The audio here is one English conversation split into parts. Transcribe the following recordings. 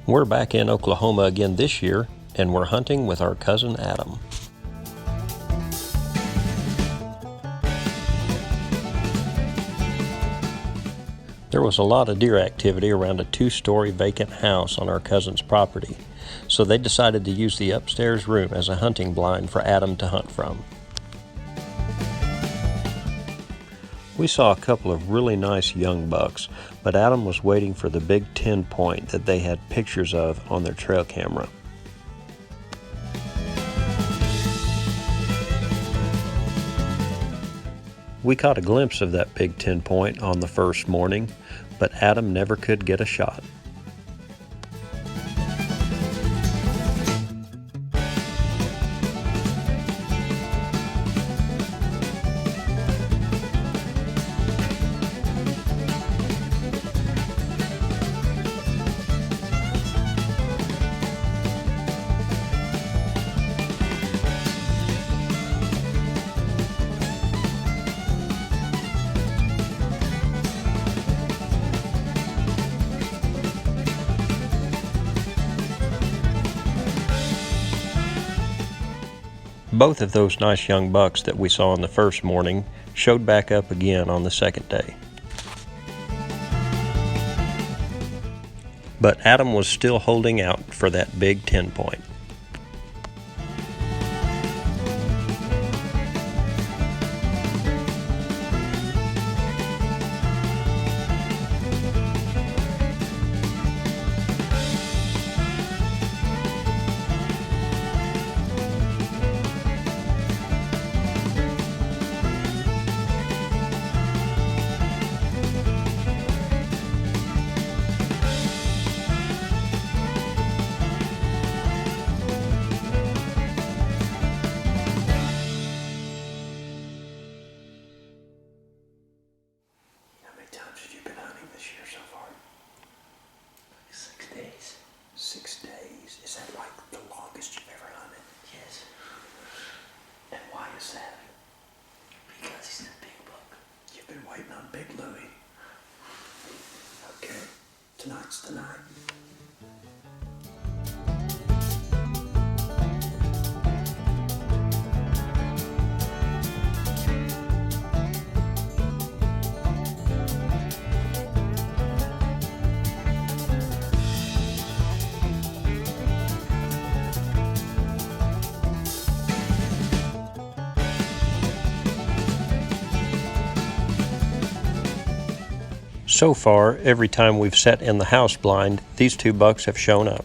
We're back in Oklahoma again this year, and we're hunting with our cousin Adam. There was a lot of deer activity around a 2-story vacant house on our cousin's property, so they decided to use the upstairs room as a hunting blind for Adam to hunt from. We saw a couple of really nice young bucks, but Adam was waiting for the big 10-point that they had pictures of on their trail camera. We caught a glimpse of that big 10-point on the first morning, but Adam never could get a shot. Both of those nice young bucks that we saw on the first morning showed back up again on the second day. But Adam was still holding out for that big 10-point. Tonight's the night. So far, every time we've sat in the house blind, these two bucks have shown up.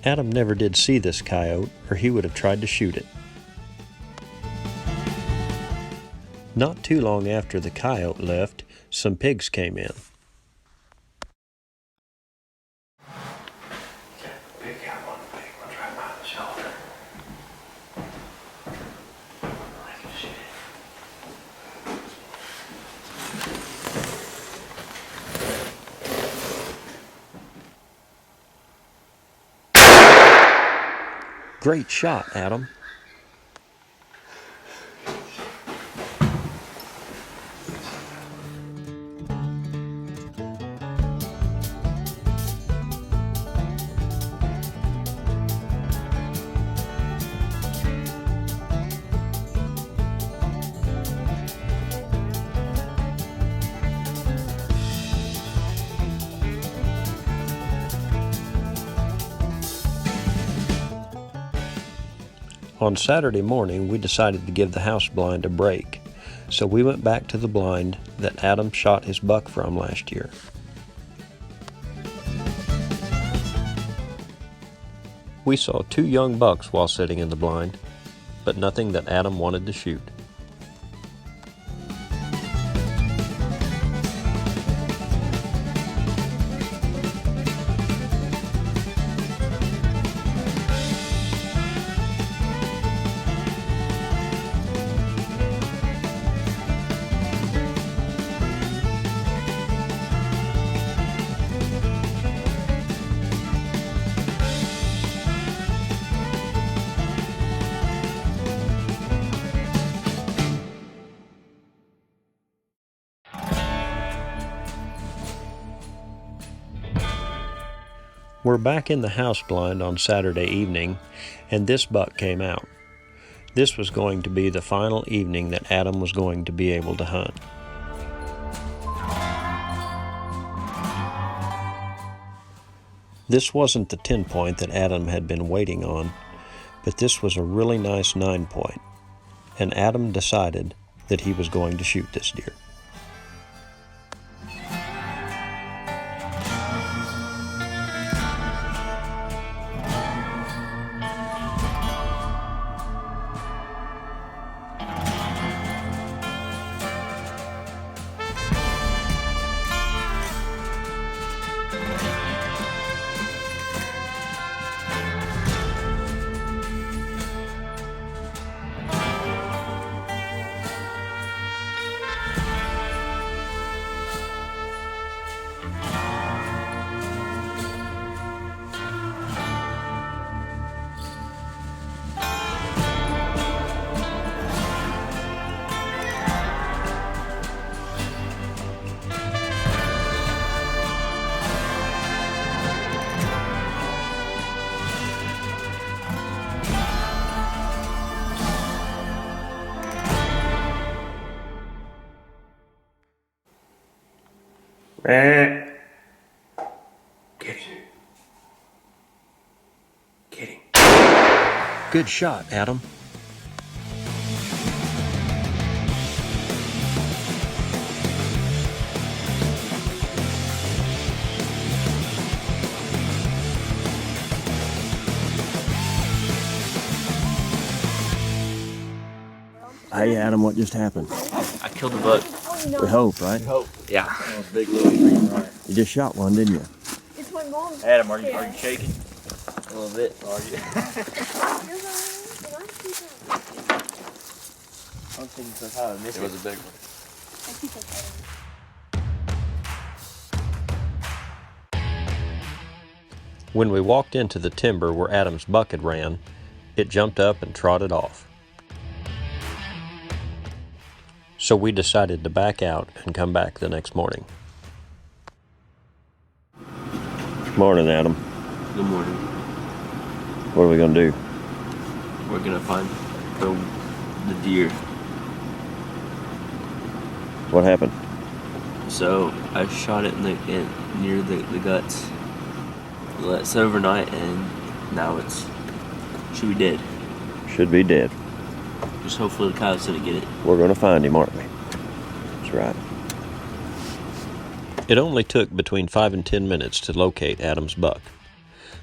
Adam never did see this coyote, or he would have tried to shoot it. Not too long after the coyote left, some pigs came in. Great shot, Adam. On Saturday morning, we decided to give the house blind a break, so we went back to the blind that Adam shot his buck from last year. We saw 2 young bucks while sitting in the blind, but nothing that Adam wanted to shoot. We're back in the house blind on Saturday evening, and this buck came out. This was going to be the final evening that Adam was going to be able to hunt. This wasn't the 10-point that Adam had been waiting on, but this was a really nice 9-point, and Adam decided that he was going to shoot this deer. Get him. Get him. Good shot, Adam. Hey Adam, what just happened? I killed a buck. We hope, right? Yeah. That was a big little tree, right? You just shot one, didn't you? It's my mom. Adam, are you shaking? A little bit, are you? I'm thinking so high. It was a big one. When we walked into the timber where Adam's buck had ran, it jumped up and trotted off. So we decided to back out and come back the next morning. Morning, Adam. Good morning. What are we going to do? We're gonna find the deer. What happened? So I shot it near the guts. Let it sit overnight, and now should be dead. Should be dead. Just hopefully the coyotes didn't get it. We're going to find him, aren't we? That's right. It only took between 5 and 10 minutes to locate Adam's buck.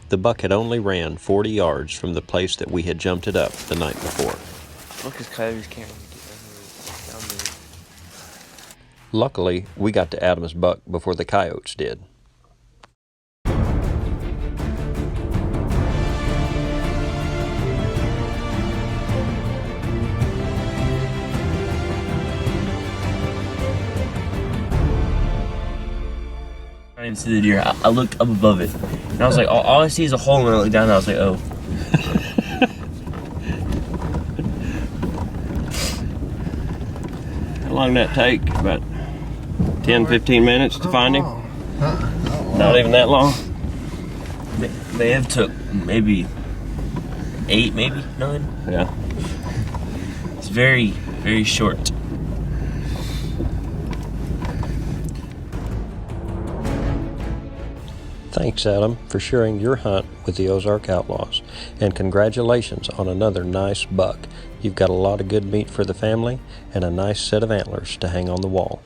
The buck had only ran 40 yards from the place that we had jumped it up the night before. Look, his coyotes can't really get down there. Luckily, we got to Adam's buck before the coyotes did. I didn't see the deer. I looked up above it, and I was like, all I see is a hole, and I looked down, and I was like, oh. How long did that take? About 10, 15 minutes to find him? Not even that long? May have took maybe 8, maybe 9. Yeah. It's very, very short. Thanks, Adam, for sharing your hunt with the Ozark Outlaws, and congratulations on another nice buck. You've got a lot of good meat for the family and a nice set of antlers to hang on the wall.